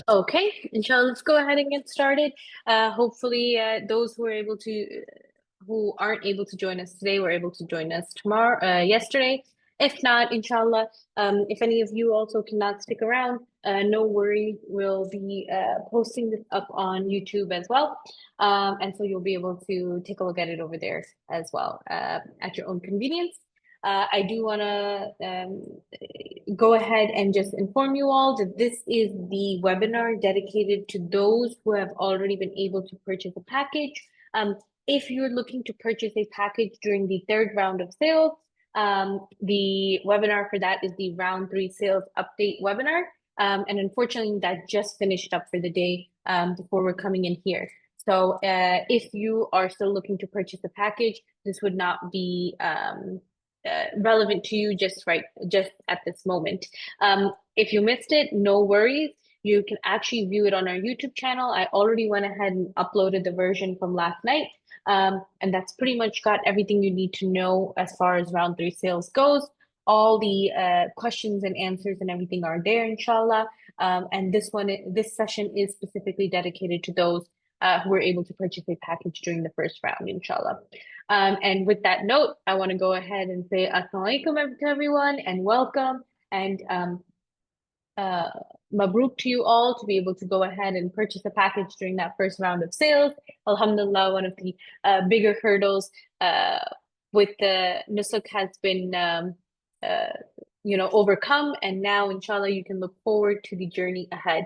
Okay, inshallah, let's go ahead and get started. Hopefully, those who aren't able to join us today were able to join us yesterday. If not, inshallah, if any of you also cannot stick around, no worry. We'll be posting this up on YouTube as well. And so you'll be able to take a look at it over there as well, at your own convenience. I do want to go ahead and just inform you all that this is the webinar dedicated to those who have already been able to purchase a package. If you're looking to purchase a package during the third round of sales, the webinar for that is the round three sales update webinar. And unfortunately, that just finished up for the day before we're coming in here. So if you are still looking to purchase a package, this would not be relevant to you just at this moment. If you missed it, no worries. You can actually view it on our YouTube channel. I already went ahead and uploaded the version from last night. And that's pretty much got everything you need to know as far as round three sales goes. All the questions and answers and everything are there, inshallah. And this session is specifically dedicated to those who were able to purchase a package during the first round, inshallah. And with that note, I want to go ahead and say Assalamu alaikum to everyone and welcome and uh, mabruk to you all to be able to go ahead and purchase a package during that first round of sales. Alhamdulillah, one of the bigger hurdles with the nusuk has been overcome, and now inshallah you can look forward to the journey ahead.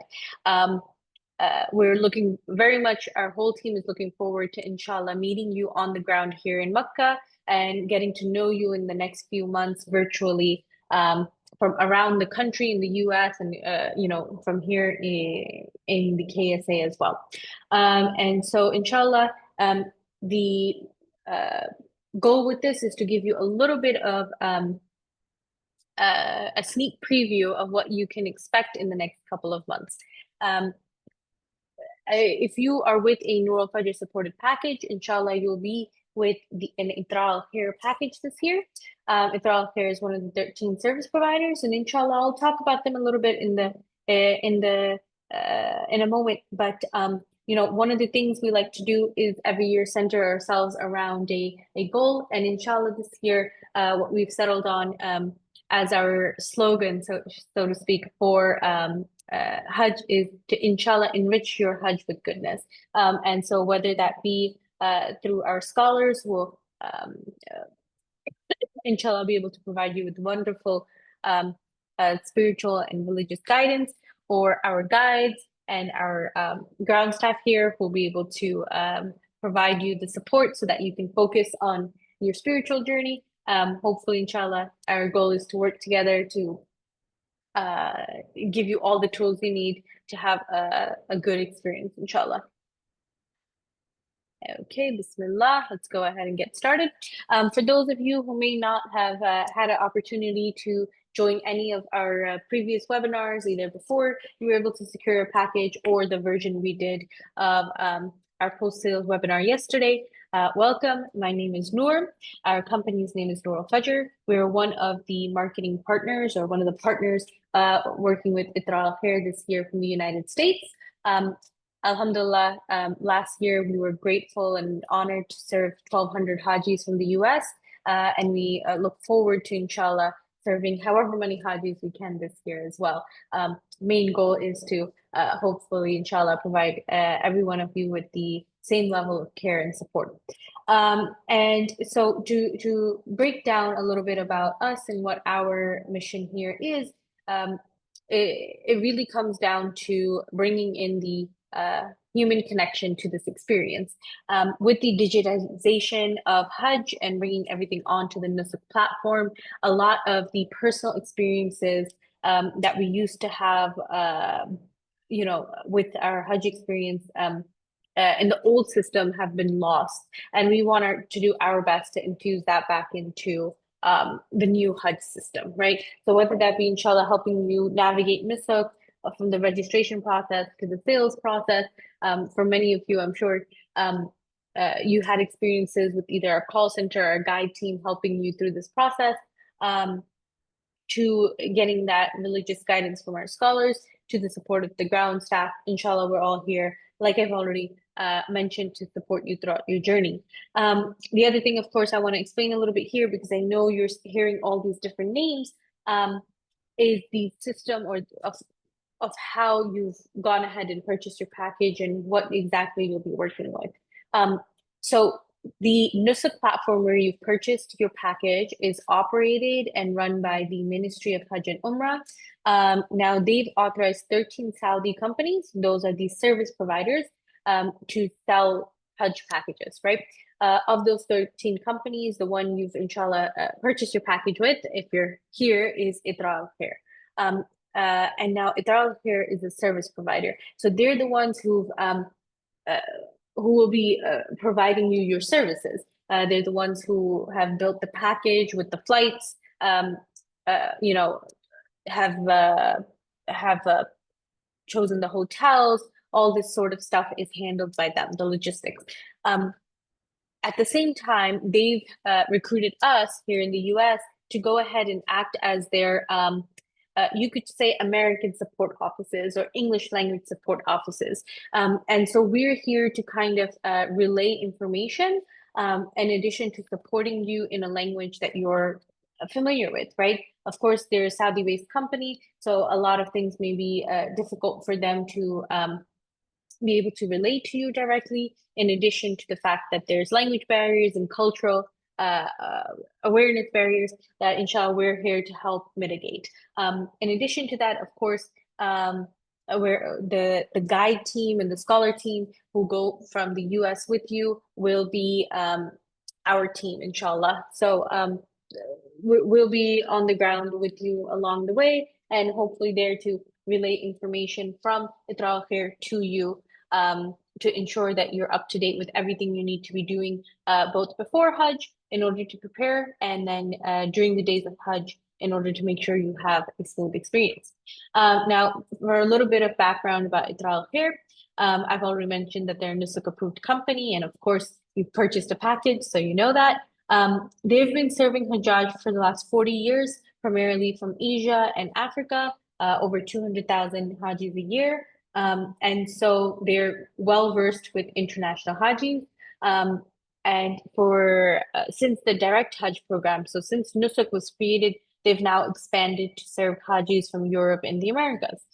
We're looking very much, our whole team is looking forward to, inshallah, meeting you on the ground here in Makkah and getting to know you in the next few months virtually from around the country in the US and, from here in the KSA as well. And so, inshallah, the goal with this is to give you a little bit of a sneak preview of what you can expect in the next couple of months. If you are with a Noor Al-Fajr supported package, inshallah, you'll be with an Ithraa AlKhair package this year. Ithraa AlKhair is one of the 13 service providers, and inshallah, I'll talk about them a little bit in a moment. But one of the things we like to do is every year center ourselves around a goal, and inshallah, this year, what we've settled on as our slogan, so to speak, for Hajj is to, inshallah, enrich your Hajj with goodness. And so whether that be through our scholars who will, inshallah, be able to provide you with wonderful spiritual and religious guidance, or our guides and our ground staff here who will be able to provide you the support so that you can focus on your spiritual journey. Hopefully, inshallah, our goal is to work together to give you all the tools you need to have a good experience, inshallah. Okay, Bismillah. Let's go ahead and get started. For those of you who may not have had an opportunity to join any of our previous webinars, either before you were able to secure a package or the version we did of our post-sales webinar yesterday, welcome. My name is Noor. Our company's name is Noor Al-Fajr. We're one of the marketing partners, or one of the partners working with Ithraa AlKhair this year from the United States. Alhamdulillah, last year we were grateful and honored to serve 1,200 Hajis from the US, and we look forward to, inshallah, serving however many Hajis we can this year as well. Main goal is to hopefully, inshallah, provide every one of you with the same level of care and support. And so to break down a little bit about us and what our mission here is, it really comes down to bringing in the human connection to this experience. With the digitization of Hajj and bringing everything onto the Nusuk platform, a lot of the personal experiences that we used to have, with our Hajj experience in the old system have been lost. And we want to do our best to infuse that back into the new Hajj system, right? So whether that be, inshallah, helping you navigate Nusuk, from the registration process to the sales process. For many of you, I'm sure you had experiences with either a call center or a guide team helping you through this process, to getting that religious guidance from our scholars, to the support of the ground staff. Inshallah, we're all here, like I've already mentioned, to support you throughout your journey. The other thing, of course, I want to explain a little bit here, because I know you're hearing all these different names, is the system of how you've gone ahead and purchased your package and what exactly you'll be working with. So the Nusuk platform where you've purchased your package is operated and run by the Ministry of Hajj and Umrah. Now they've authorized 13 Saudi companies, those are the service providers, to sell Hajj packages, right? Of those 13 companies, the one you've inshallah purchased your package with, if you're here, is Ithraa AlKhair. And now Ithraa AlKhair is a service provider. So they're the ones who will be providing you your services. They're the ones who have built the package with the flights, you know, have chosen the hotels. All this sort of stuff is handled by them, the logistics. At the same time, they've recruited us here in the US to go ahead and act as their you could say American support offices or English language support offices. And so we're here to kind of relay information in addition to supporting you in a language that you're familiar with, right? Of course, they're a Saudi-based company, so a lot of things may be difficult for them to be able to relate to you directly, in addition to the fact that there's language barriers and cultural awareness barriers that inshallah we're here to help mitigate. In addition to that, of course, where the guide team and the scholar team who go from the US with you will be our team, inshallah. So we'll be on the ground with you along the way, and hopefully there to relay information from Ithraa AlKhair to you, to ensure that you're up to date with everything you need to be doing, both before Hajj in order to prepare, and then during the days of Hajj in order to make sure you have a smooth experience. Now, for a little bit of background about Ithraa AlKhair, I've already mentioned that they're a Nusuk approved company, and of course, you've purchased a package, so you know that. They've been serving Hajjaj for the last 40 years, primarily from Asia and Africa, over 200,000 Hajis a year. And so they're well versed with international Hajis. And for since the direct Hajj program, so since Nusuk was created, they've now expanded to serve Hajis from Europe and the Americas.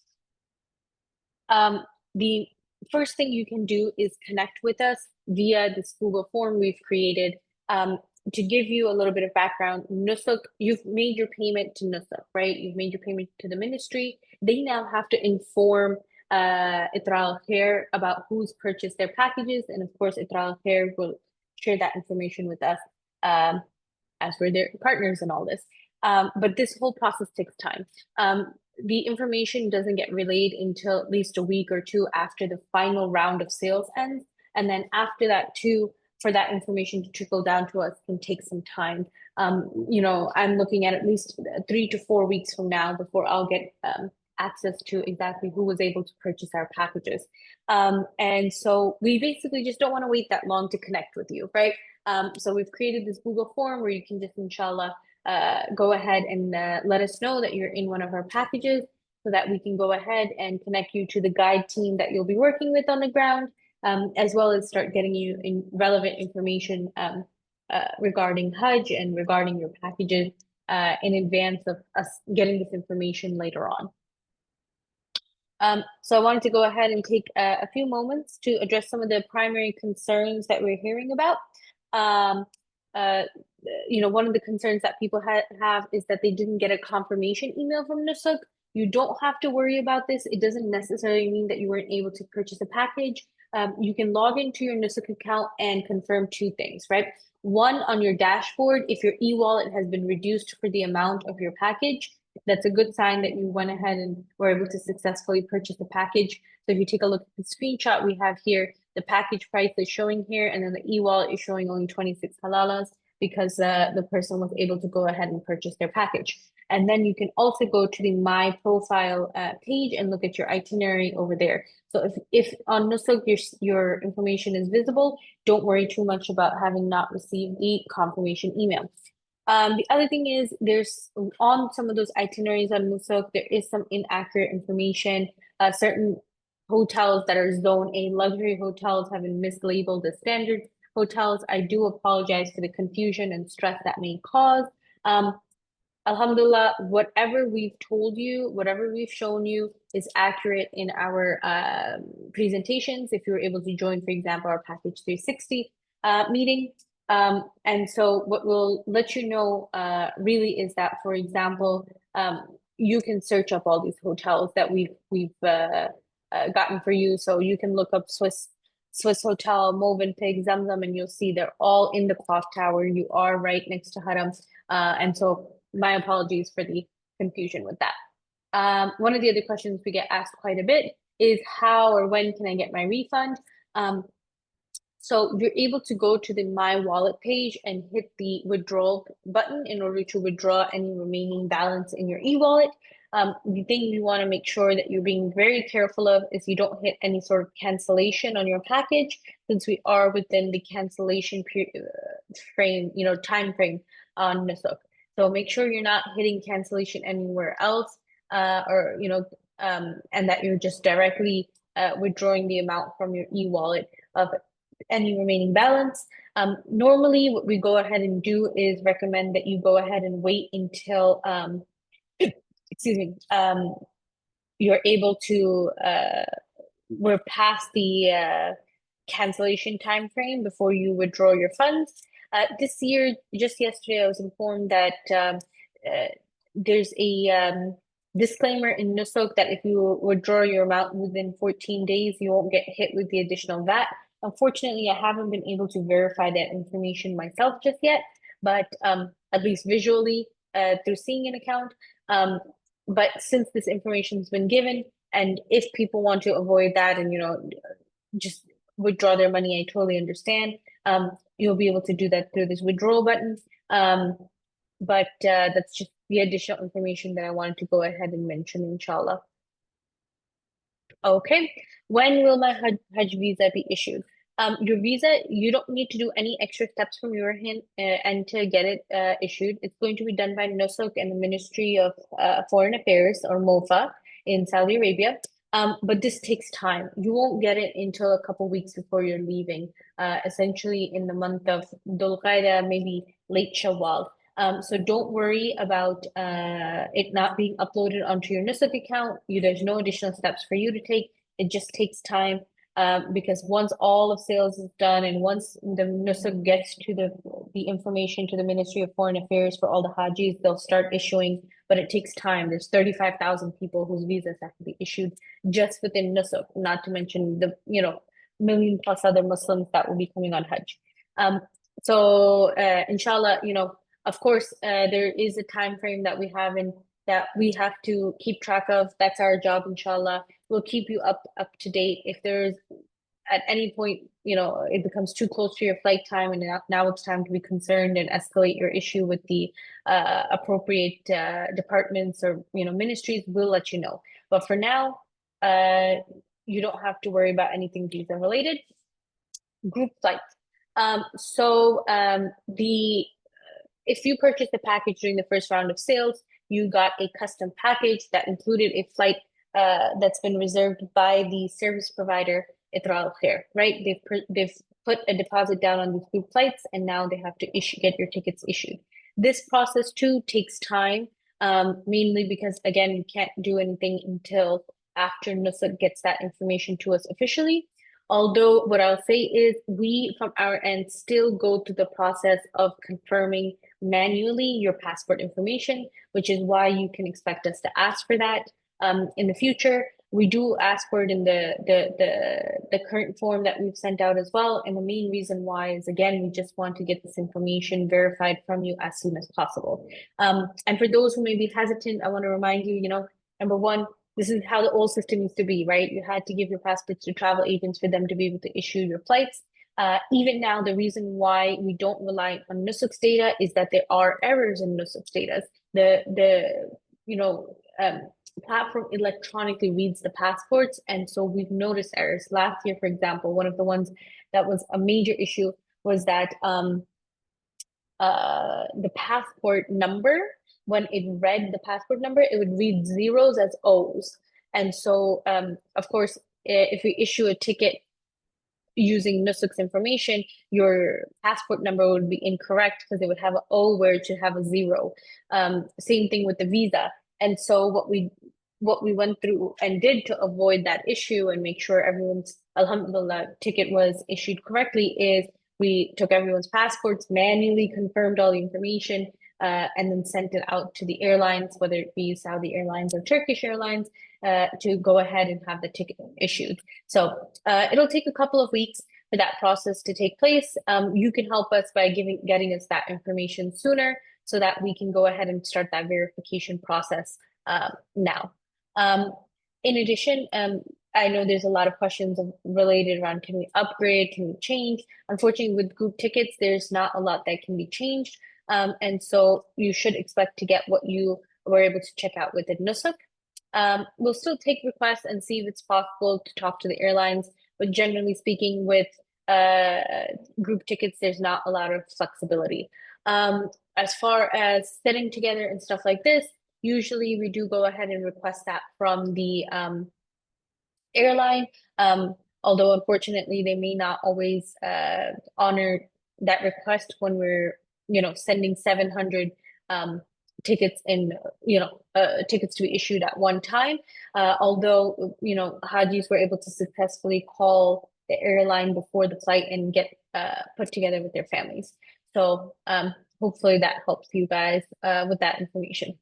The first thing you can do is connect with us via this Google form we've created. To give you a little bit of background, Nusuk, you've made your payment to Nusuk, right? You've made your payment to the ministry. They now have to inform Ithraa AlKhair about who's purchased their packages. And of course, Ithraa AlKhair will share that information with us as we're their partners in all this. But this whole process takes time. The information doesn't get relayed until at least a week or two after the final round of sales ends. And then after that too, for that information to trickle down to us can take some time. You know, I'm looking at least 3 to 4 weeks from now before I'll get access to exactly who was able to purchase our packages. And so we basically just don't want to wait that long to connect with you, right? So we've created this Google form where you can just inshallah go ahead and let us know that you're in one of our packages, so that we can go ahead and connect you to the guide team that you'll be working with on the ground, as well as start getting you in relevant information regarding Hajj and regarding your packages in advance of us getting this information later on. So I wanted to go ahead and take a few moments to address some of the primary concerns that we're hearing about. You know, one of the concerns that people have is that they didn't get a confirmation email from Nusuk. You don't have to worry about this. It doesn't necessarily mean that you weren't able to purchase a package. You can log into your Nusuk account and confirm two things, right? One, on your dashboard, if your e-wallet has been reduced for the amount of your package, that's a good sign that you went ahead and were able to successfully purchase the package. So if you take a look at the screenshot we have here, the package price is showing here, and then the e-wallet is showing only 26 halalas because the person was able to go ahead and purchase their package. And then you can also go to the My Profile page and look at your itinerary over there. So if on Nusuk your information is visible, don't worry too much about having not received the confirmation email. The other thing is there's on some of those itineraries on Nusuk, there is some inaccurate information. Certain hotels that are Zone A luxury hotels have been mislabeled as standard hotels. I do apologize for the confusion and stress that may cause. Um, Alhamdulillah, whatever we've told you, whatever we've shown you is accurate in our presentations. If you were able to join, for example, our package 360 meeting. And so what we'll let you know really is that, for example, you can search up all these hotels that we've gotten for you. So you can look up Swiss Hotel, Movenpick, Zamzam, and you'll see they're all in the clock tower. You are right next to Haram. And so my apologies for the confusion with that. One of the other questions we get asked quite a bit is how or when can I get my refund? So you're able to go to the My Wallet page and hit the withdrawal button in order to withdraw any remaining balance in your e-wallet. The thing you want to make sure that you're being very careful of is you don't hit any sort of cancellation on your package, since we are within the cancellation frame, time frame on Nusuk. So make sure you're not hitting cancellation anywhere else, and that you're just directly withdrawing the amount from your e-wallet of any remaining balance. Normally, what we go ahead and do is recommend that you go ahead and wait until, excuse me, you're able to, we're past the cancellation time frame before you withdraw your funds. This year, just yesterday, I was informed that there's a disclaimer in Nusuk that if you withdraw your amount within 14 days, you won't get hit with the additional VAT. Unfortunately, I haven't been able to verify that information myself just yet, but at least visually through seeing an account. But since this information has been given, and if people want to avoid that and just withdraw their money, I totally understand. You'll be able to do that through this withdrawal button. But that's just the additional information that I wanted to go ahead and mention, inshallah. Okay, when will my Hajj visa be issued? Your visa, you don't need to do any extra steps from your end to get it issued. It's going to be done by Nusuk and the Ministry of Foreign Affairs, or MOFA, in Saudi Arabia. But this takes time. You won't get it until a couple weeks before you're leaving, essentially in the month of Dhul Qa'dah, maybe late Shawwal. So don't worry about it not being uploaded onto your Nusuk account. There's no additional steps for you to take. It just takes time because once all of sales is done and once the Nusuk gets to the information to the Ministry of Foreign Affairs for all the Hajis, they'll start issuing, but it takes time. There's 35,000 people whose visas have to be issued just within Nusuk, not to mention the million plus other Muslims that will be coming on Hajj. So inshallah, of course, there is a time frame that we have and that we have to keep track of. That's our job, inshallah. We'll keep you up to date. If there's at any point, it becomes too close to your flight time and now it's time to be concerned and escalate your issue with the appropriate departments or ministries, we'll let you know. But for now, you don't have to worry about anything visa related. Group flights. If you purchased a package during the first round of sales, you got a custom package that included a flight that's been reserved by the service provider, Ithraa AlKhair, right? They've put a deposit down on these group flights, and now they have to get your tickets issued. This process too takes time, mainly because again, we can't do anything until after Nusuk gets that information to us officially. Although what I'll say is we, from our end, still go through the process of confirming manually your passport information, which is why you can expect us to ask for that in the future. We do ask for it in the current form that we've sent out as well. And the main reason why is, again, we just want to get this information verified from you as soon as possible. And for those who may be hesitant, I want to remind you, number one, this is how the old system used to be, right? You had to give your passports to travel agents for them to be able to issue your flights. Even now, the reason why we don't rely on Nusuk's data is that there are errors in Nusuk's data. The platform electronically reads the passports, and so we've noticed errors. Last year, for example, one of the ones that was a major issue was that the passport number, when it read the passport number, it would read zeros as O's. And so, of course, if we issue a ticket using Nusuk's information, your passport number would be incorrect because it would have an O where it should have a zero. Same thing with the visa. And so what we went through and did to avoid that issue and make sure everyone's alhamdulillah ticket was issued correctly is we took everyone's passports, manually confirmed all the information, and then sent it out to the airlines, whether it be Saudi Airlines or Turkish Airlines, to go ahead and have the ticket issued. So it'll take a couple of weeks for that process to take place. You can help us by getting us that information sooner so that we can go ahead and start that verification process now. In addition, I know there's a lot of questions related around can we upgrade, can we change? Unfortunately, with group tickets, there's not a lot that can be changed. And so you should expect to get what you were able to check out with Nusuk. We'll still take requests and see if it's possible to talk to the airlines, but generally speaking, with group tickets, there's not a lot of flexibility. As far as sitting together and stuff like this, usually we do go ahead and request that from the airline. Although unfortunately, they may not always honor that request when we're, sending 700 tickets tickets to be issued at one time. Although, Hajis were able to successfully call the airline before the flight and get put together with their families. So hopefully that helps you guys with that information.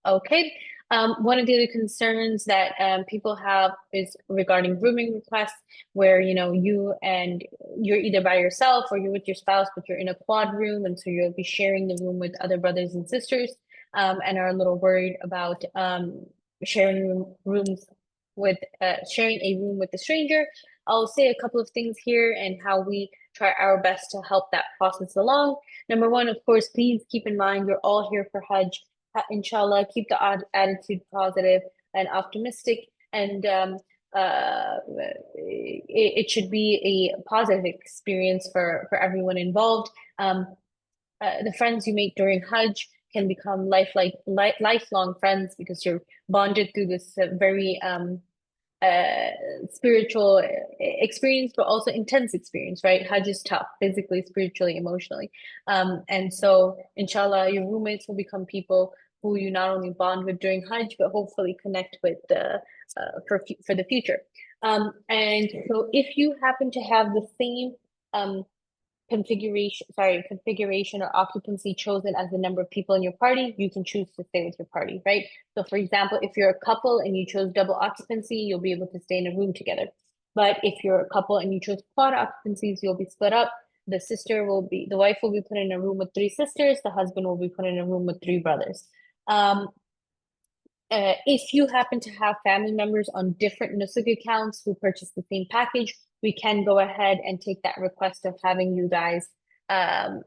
Okay. One of the other concerns that people have is regarding rooming requests, where you're either by yourself or you're with your spouse, but you're in a quad room, and so you'll be sharing the room with other brothers and sisters, and are a little worried about rooms with sharing a room with a stranger. I'll say a couple of things here and how we try our best to help that process along. Number one, of course, please keep in mind you're all here for Hajj. Inshallah, keep the attitude positive and optimistic, and it should be a positive experience for everyone involved. The friends you make during Hajj can become lifelong friends because you're bonded through this very spiritual experience, but also intense experience, right? Hajj is tough, physically, spiritually, emotionally. And so, inshallah, your roommates will become people who you not only bond with during Hajj, but hopefully connect with for the future. And so if you happen to have the same configuration or occupancy chosen as the number of people in your party, you can choose to stay with your party, right? So for example, if you're a couple and you chose double occupancy, you'll be able to stay in a room together. But if you're a couple and you chose quad occupancies, you'll be split up. The wife will be put in a room with three sisters, the husband will be put in a room with three brothers. If you happen to have family members on different Nusuk accounts who purchase the same package, we can go ahead and take that request of having you guys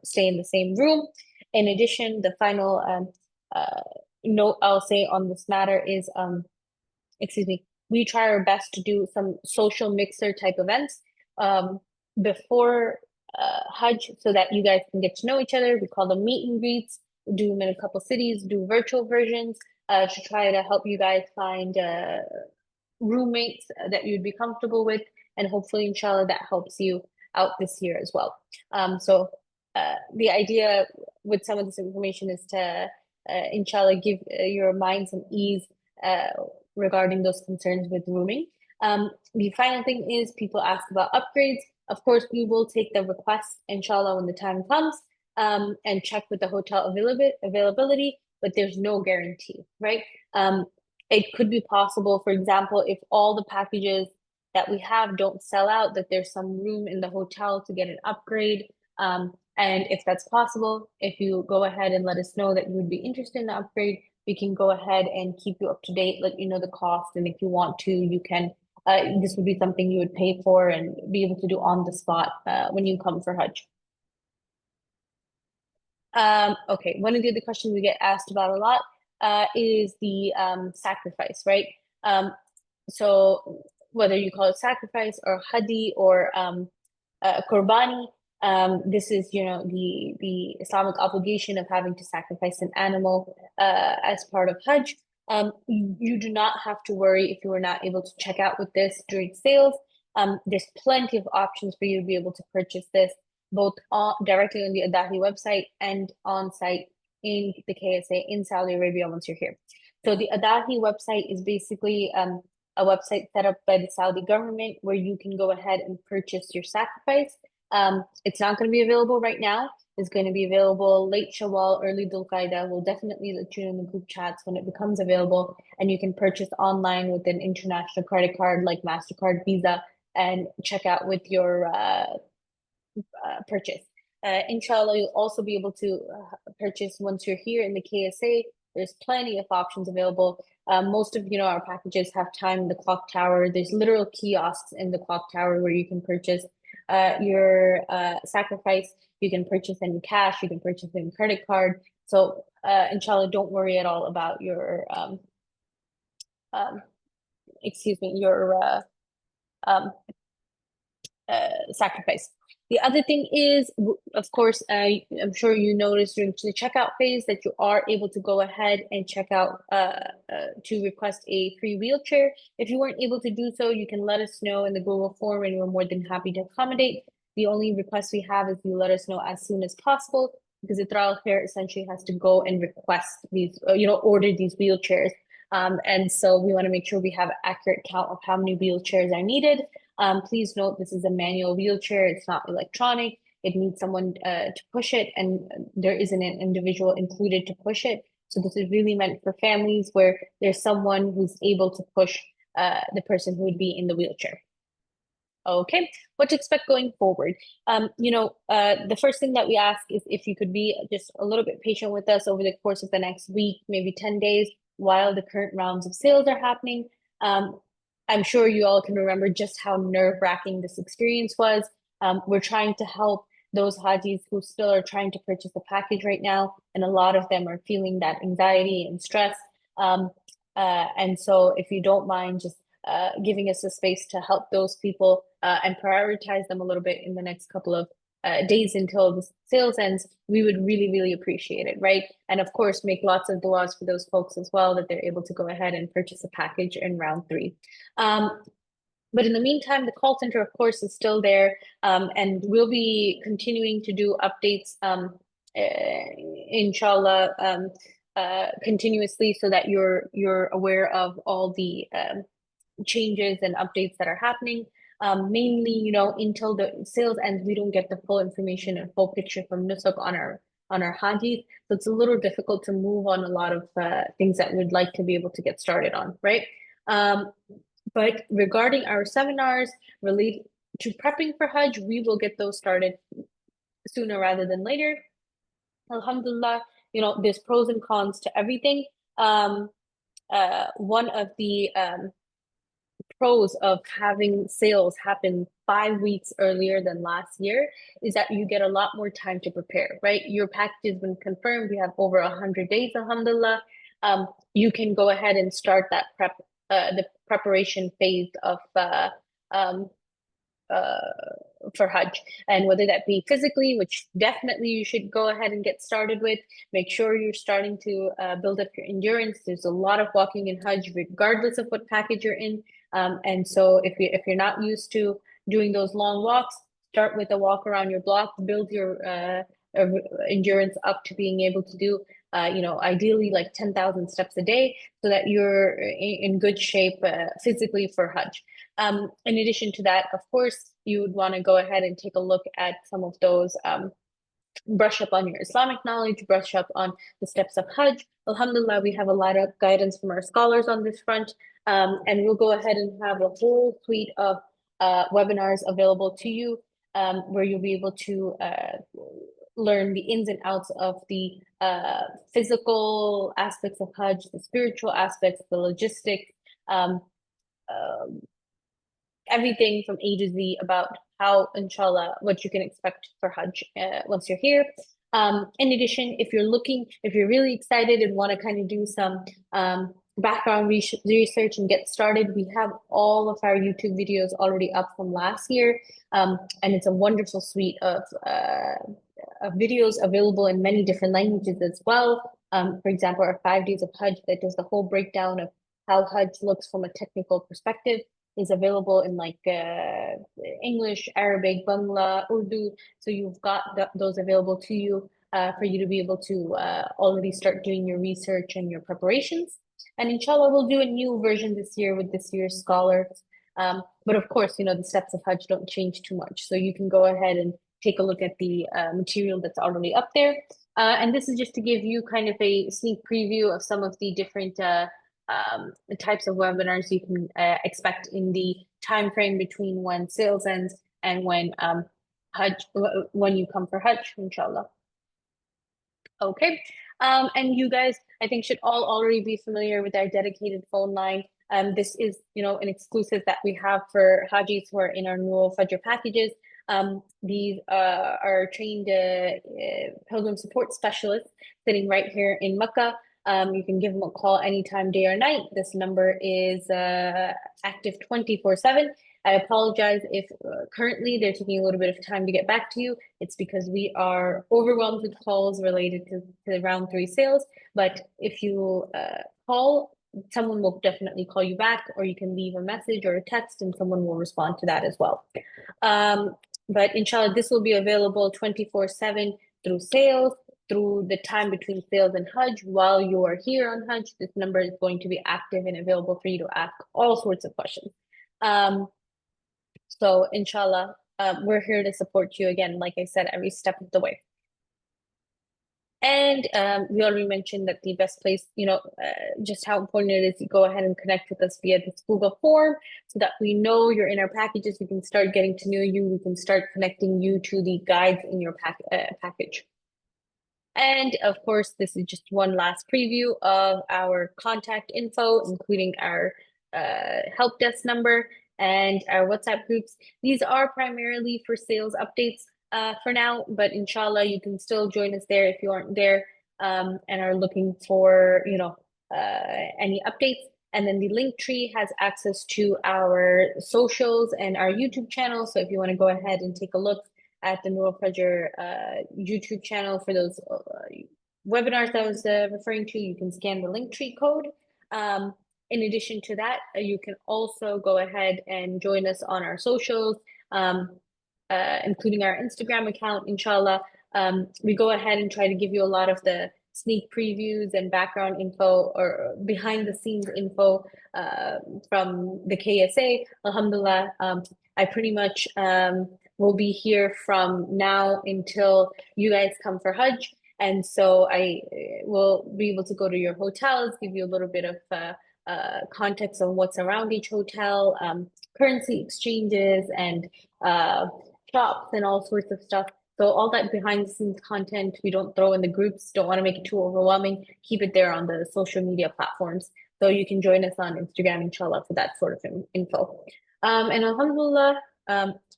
stay in the same room. In addition, the final note I'll say on this matter is, we try our best to do some social mixer type events before Hajj so that you guys can get to know each other. We call them meet and greets, do them in a couple cities, do virtual versions to try to help you guys find roommates that you'd be comfortable with. And hopefully, inshallah, that helps you out this year as well. So the idea with some of this information is to, inshallah, give your mind some ease regarding those concerns with rooming. The final thing is people ask about upgrades. Of course, we will take the request, inshallah, when the time comes and check with the hotel availability, but there's no guarantee, right? It could be possible, for example, if all the packages that we have don't sell out, that there's some room in the hotel to get an upgrade. And if that's possible, if you go ahead and let us know that you would be interested in the upgrade, we can go ahead and keep you up to date, let you know the cost. And if you want to, you can, this would be something you would pay for and be able to do on the spot when you come for Hajj. Okay, one of the other questions we get asked about a lot is the sacrifice, right? So whether you call it sacrifice or hadi or qurbani, this is, the Islamic obligation of having to sacrifice an animal as part of Hajj. You do not have to worry if you are not able to check out with this during sales. There's plenty of options for you to be able to purchase this both directly on the Adahi website and on site in the KSA in Saudi Arabia once you're here. So the Adahi website is basically a website set up by the Saudi government where you can go ahead and purchase your sacrifice. It's not going to be available right now. It's going to be available late Shawwal, early Dhul Qaeda. We'll definitely let you know in the group chats when it becomes available, and you can purchase online with an international credit card like MasterCard, Visa, and check out with your purchase. Inshallah, you'll also be able to purchase once you're here in the KSA. There's plenty of options available. Most of our packages have time in the clock tower. There's literal kiosks in the clock tower where you can purchase your sacrifice. You can purchase in cash. You can purchase in credit card. So inshallah, don't worry at all about your your sacrifice. The other thing is, of course, I'm sure you noticed during the checkout phase that you are able to go ahead and check out to request a free wheelchair. If you weren't able to do so, you can let us know in the Google form, and we're more than happy to accommodate. The only request we have is you let us know as soon as possible, because Ithraa AlKhair essentially has to go and request these, order these wheelchairs. And so we want to make sure we have an accurate count of how many wheelchairs are needed. Please note this is a manual wheelchair. It's not electronic. It needs someone to push it, and there isn't an individual included to push it. So this is really meant for families where there's someone who's able to push the person who would be in the wheelchair. Okay, what to expect going forward? The first thing that we ask is if you could be just a little bit patient with us over the course of the next week, maybe 10 days, while the current rounds of sales are happening. I'm sure you all can remember just how nerve-wracking this experience was. We're trying to help those Hajis who still are trying to purchase a package right now, and a lot of them are feeling that anxiety and stress. And so if you don't mind just giving us a space to help those people and prioritize them a little bit in the next couple of days until the sales ends, we would really, really appreciate it, right? And of course, make lots of duas for those folks as well, that they're able to go ahead and purchase a package in round 3. But in the meantime, the call center, of course, is still there, and we'll be continuing to do updates, inshallah, continuously, so that you're aware of all the changes and updates that are happening. Mainly, until the sales ends, we don't get the full information and full picture from Nusuk on our Haji. So it's a little difficult to move on a lot of things that we'd like to be able to get started on, right? But regarding our seminars related to prepping for Hajj, we will get those started sooner rather than later. Alhamdulillah, there's pros and cons to everything. One of the pros of having sales happen 5 weeks earlier than last year is that you get a lot more time to prepare, right? Your package has been confirmed. We have over 100 days, alhamdulillah. You can go ahead and start that the preparation phase of for Hajj, and whether that be physically, which definitely you should go ahead and get started with. Make sure you're starting to build up your endurance. There's a lot of walking in Hajj, regardless of what package you're in. And so if you're not used to doing those long walks, start with a walk around your block, build your endurance up to being able to do ideally like 10,000 steps a day, so that you're in good shape physically for Hajj. In addition to that, of course, you would want to go ahead and take a look at some of those, brush up on your Islamic knowledge, brush up on the steps of Hajj. Alhamdulillah, we have a lot of guidance from our scholars on this front. And we'll go ahead and have a whole suite of webinars available to you, where you'll be able to learn the ins and outs of the physical aspects of Hajj, the spiritual aspects, the logistics, everything from A to Z about how, inshallah, what you can expect for Hajj once you're here. In addition, if you're really excited and want to kind of do some background research and get started, we have all of our YouTube videos already up from last year. And it's a wonderful suite of videos available in many different languages as well. For example, our 5 days of Hajj that does the whole breakdown of how Hajj looks from a technical perspective is available in like English, Arabic, Bangla, Urdu. So you've got those available to you for you to be able to already start doing your research and your preparations. And inshallah, we'll do a new version this year with this year's scholars. But of course, the steps of Hajj don't change too much. So you can go ahead and take a look at the material that's already up there. And this is just to give you kind of a sneak preview of some of the different types of webinars you can expect in the time frame between when sales ends and when when you come for Hajj, inshallah. Okay. And you guys, I think, should all already be familiar with our dedicated phone line. This is, an exclusive that we have for Hajis who are in our Noor Al-Fajr packages. These are trained pilgrim support specialists sitting right here in Mecca. You can give them a call anytime, day or night. This number is active 24/7. I apologize if currently they're taking a little bit of time to get back to you. It's because we are overwhelmed with calls related to the round 3 sales. But if you call, someone will definitely call you back, or you can leave a message or a text and someone will respond to that as well. But inshallah, this will be available 24/7 through sales, through the time between sales and Hajj. While you are here on Hajj, this number is going to be active and available for you to ask all sorts of questions. So inshallah, we're here to support you again, like I said, every step of the way. And we already mentioned that the best place, just how important it is to go ahead and connect with us via this Google form so that we know you're in our packages. We can start getting to know you. We can start connecting you to the guides in your package. And of course, this is just one last preview of our contact info, including our help desk number and our WhatsApp groups. These are primarily for sales updates for now, but inshallah, you can still join us there if you aren't there and are looking for, any updates. And then the link tree has access to our socials and our YouTube channel. So if you want to go ahead and take a look at the Noor Al-Fajr YouTube channel for those webinars that I was referring to, you can scan the link tree code. In addition to that, you can also go ahead and join us on our socials, including our Instagram account, inshallah. We go ahead and try to give you a lot of the sneak previews and background info or behind the scenes info from the KSA. Alhamdulillah, I pretty much will be here from now until you guys come for Hajj. And so I will be able to go to your hotels, give you a little bit of context on what's around each hotel, currency exchanges and shops and all sorts of stuff. So all that behind the scenes content, we don't throw in the groups, don't want to make it too overwhelming. Keep it there on the social media platforms. So you can join us on Instagram, inshallah, for that sort of info. And alhamdulillah,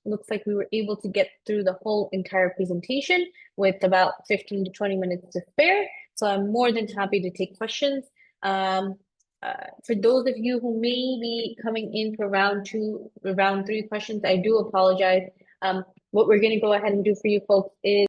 looks like we were able to get through the whole entire presentation with about 15 to 20 minutes to spare. So I'm more than happy to take questions. For those of you who may be coming in for round 3 questions, I do apologize. What we're going to go ahead and do for you folks is